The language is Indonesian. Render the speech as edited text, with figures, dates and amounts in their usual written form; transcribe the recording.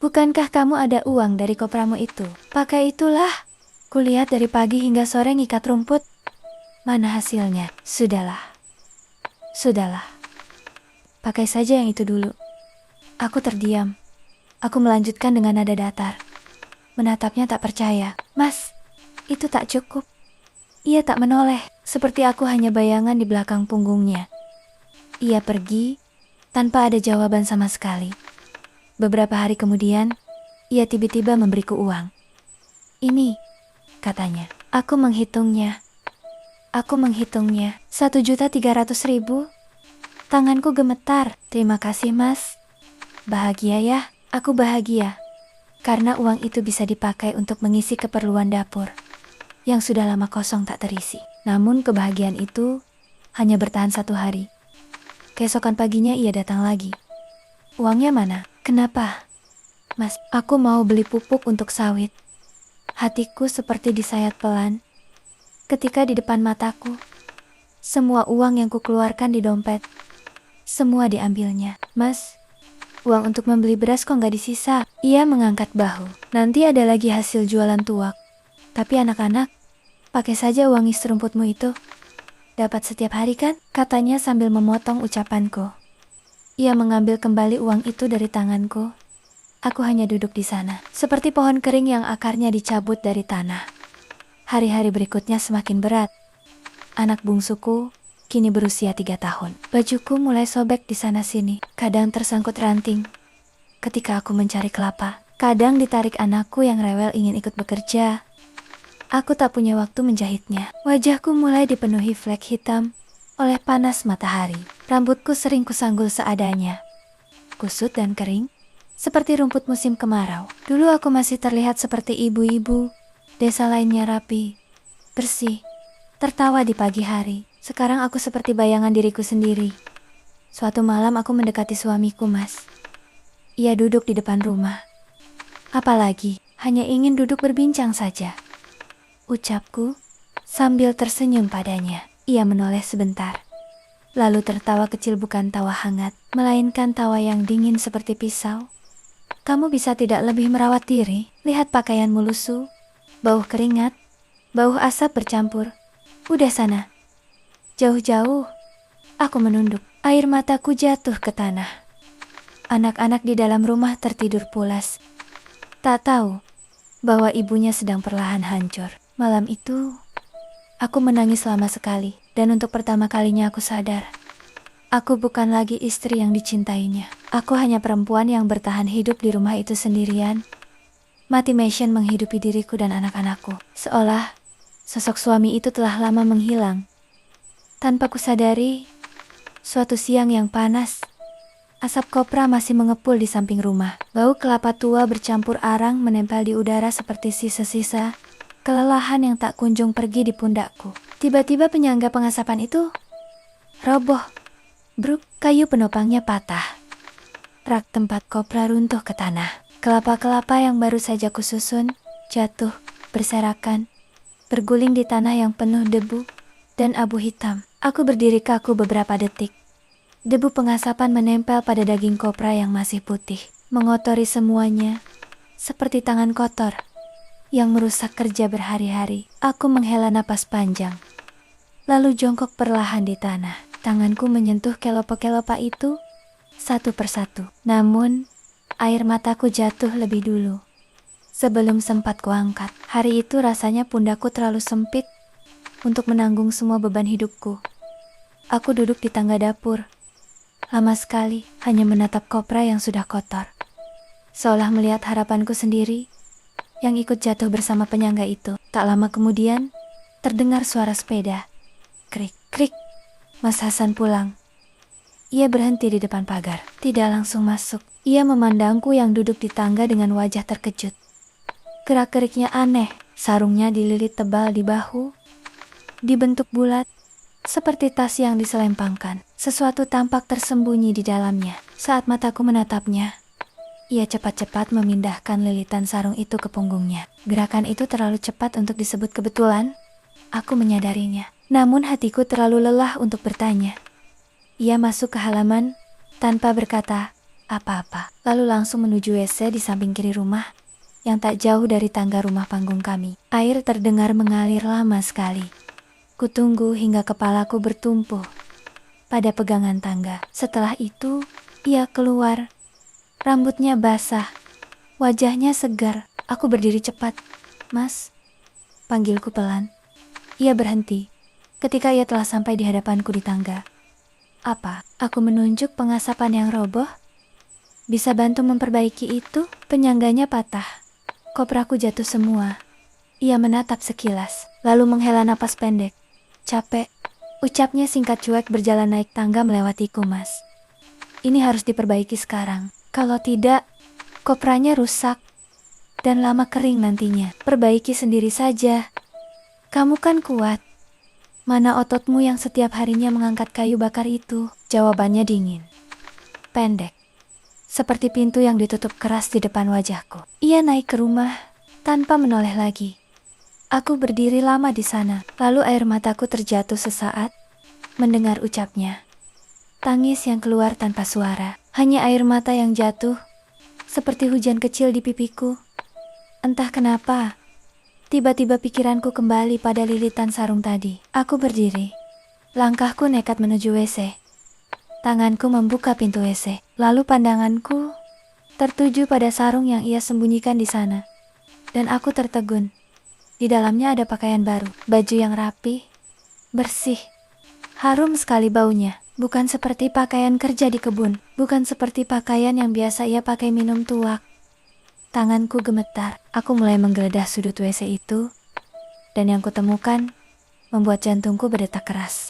Bukankah kamu ada uang dari kopramu itu? Pakai itulah. Kulihat dari pagi hingga sore ngikat rumput. Mana hasilnya? Sudahlah. Sudahlah. Pakai saja yang itu dulu. Aku terdiam. Aku melanjutkan dengan nada datar. Menatapnya tak percaya. Mas, itu tak cukup. Ia tak menoleh, seperti aku hanya bayangan di belakang punggungnya. Ia pergi, tanpa ada jawaban sama sekali. Beberapa hari kemudian, ia tiba-tiba memberiku uang. Ini, katanya. Aku menghitungnya. 1.300.000. Tanganku gemetar. Terima kasih, Mas. Bahagia ya, aku bahagia. Karena uang itu bisa dipakai untuk mengisi keperluan dapur yang sudah lama kosong tak terisi. Namun kebahagiaan itu hanya bertahan 1 hari. Keesokan paginya ia datang lagi. Uangnya mana? Kenapa? Mas, aku mau beli pupuk untuk sawit. Hatiku seperti disayat pelan. Ketika di depan mataku, semua uang yang kukeluarkan di dompet, semua diambilnya. Mas, uang untuk membeli beras kok nggak disisa? Ia mengangkat bahu. Nanti ada lagi hasil jualan tuak. Tapi anak-anak, pakai saja uang isi rumputmu itu. Dapat setiap hari kan? Katanya sambil memotong ucapanku. Ia mengambil kembali uang itu dari tanganku. Aku hanya duduk di sana, seperti pohon kering yang akarnya dicabut dari tanah. Hari-hari berikutnya semakin berat. Anak bungsuku kini berusia 3 tahun. Bajuku mulai sobek di sana-sini, kadang tersangkut ranting. Ketika aku mencari kelapa, kadang ditarik anakku yang rewel ingin ikut bekerja. Aku tak punya waktu menjahitnya. Wajahku mulai dipenuhi flek hitam oleh panas matahari. Rambutku sering kusanggul seadanya, kusut dan kering, seperti rumput musim kemarau. Dulu aku masih terlihat seperti ibu-ibu desa lainnya, rapi, bersih, tertawa di pagi hari. Sekarang aku seperti bayangan diriku sendiri. Suatu malam aku mendekati suamiku, Mas. Ia duduk di depan rumah. Apalagi, hanya ingin duduk berbincang saja, ucapku sambil tersenyum padanya. Ia menoleh sebentar, lalu tertawa kecil, bukan tawa hangat, melainkan tawa yang dingin seperti pisau. Kamu bisa tidak lebih merawat diri? Lihat pakaianmu lusuh, bau keringat, bau asap bercampur. Udah sana. Jauh-jauh. Aku menunduk. Air mataku jatuh ke tanah. Anak-anak di dalam rumah tertidur pulas. Tak tahu bahwa ibunya sedang perlahan hancur. Malam itu, aku menangis lama sekali. Dan untuk pertama kalinya aku sadar, aku bukan lagi istri yang dicintainya. Aku hanya perempuan yang bertahan hidup di rumah itu sendirian. Mati-matian menghidupi diriku dan anak-anakku. Seolah sosok suami itu telah lama menghilang. Tanpa kusadari, suatu siang yang panas, asap kopra masih mengepul di samping rumah. Bau kelapa tua bercampur arang menempel di udara seperti sisa-sisa kelelahan yang tak kunjung pergi di pundakku. Tiba-tiba penyangga pengasapan itu roboh. Bruk, kayu penopangnya patah. Rak tempat kopra runtuh ke tanah. Kelapa-kelapa yang baru saja kususun jatuh berserakan, berguling di tanah yang penuh debu dan abu hitam. Aku berdiri kaku beberapa detik. Debu pengasapan menempel pada daging kopra yang masih putih, mengotori semuanya, seperti tangan kotor yang merusak kerja berhari-hari. Aku menghela napas panjang, lalu jongkok perlahan di tanah. Tanganku menyentuh kelopak-kelopak itu satu persatu. Namun, air mataku jatuh lebih dulu sebelum sempat kuangkat. Hari itu rasanya pundakku terlalu sempit untuk menanggung semua beban hidupku. Aku duduk di tangga dapur, lama sekali hanya menatap kopra yang sudah kotor, seolah melihat harapanku sendiri yang ikut jatuh bersama penyangga itu. Tak lama kemudian, terdengar suara sepeda. Krik, krik. Mas Hasan pulang. Ia berhenti di depan pagar, tidak langsung masuk. Ia memandangku yang duduk di tangga dengan wajah terkejut. Gerak-geriknya aneh, sarungnya dililit tebal di bahu, dibentuk bulat, seperti tas yang diselempangkan. Sesuatu tampak tersembunyi di dalamnya. Saat mataku menatapnya, ia cepat-cepat memindahkan lilitan sarung itu ke punggungnya. Gerakan itu terlalu cepat untuk disebut kebetulan. Aku menyadarinya. Namun hatiku terlalu lelah untuk bertanya. Ia masuk ke halaman tanpa berkata apa-apa. Lalu langsung menuju WC di samping kiri rumah, yang tak jauh dari tangga rumah panggung kami. Air terdengar mengalir lama sekali. Kutunggu hingga kepalaku bertumpuh pada pegangan tangga. Setelah itu, ia keluar. Rambutnya basah, wajahnya segar. Aku berdiri cepat. "Mas," panggilku pelan. Ia berhenti ketika ia telah sampai di hadapanku di tangga. "Apa?" Aku menunjuk pengasapan yang roboh. "Bisa bantu memperbaiki itu?" Penyangganya patah. Kopraku jatuh semua. Ia menatap sekilas, lalu menghela napas pendek. "Capek," ucapnya singkat cuek berjalan naik tangga melewatiku, "Mas. Ini harus diperbaiki sekarang. Kalau tidak, kopranya rusak dan lama kering nantinya. Perbaiki sendiri saja. Kamu kan kuat. Mana ototmu yang setiap harinya mengangkat kayu bakar itu?" Jawabannya dingin, pendek, seperti pintu yang ditutup keras di depan wajahku. Ia naik ke rumah tanpa menoleh lagi. Aku berdiri lama di sana, lalu air mataku terjatuh sesaat mendengar ucapnya. Tangis yang keluar tanpa suara, hanya air mata yang jatuh seperti hujan kecil di pipiku. Entah kenapa, tiba-tiba pikiranku kembali pada lilitan sarung tadi. Aku berdiri, langkahku nekat menuju WC. Tanganku membuka pintu WC, lalu pandanganku tertuju pada sarung yang ia sembunyikan di sana. Dan aku tertegun. Di dalamnya ada pakaian baru, baju yang rapi, bersih, harum sekali baunya. Bukan seperti pakaian kerja di kebun, bukan seperti pakaian yang biasa ia pakai minum tuak. Tanganku gemetar. Aku mulai menggeledah sudut WC itu, dan yang kutemukan membuat jantungku berdetak keras.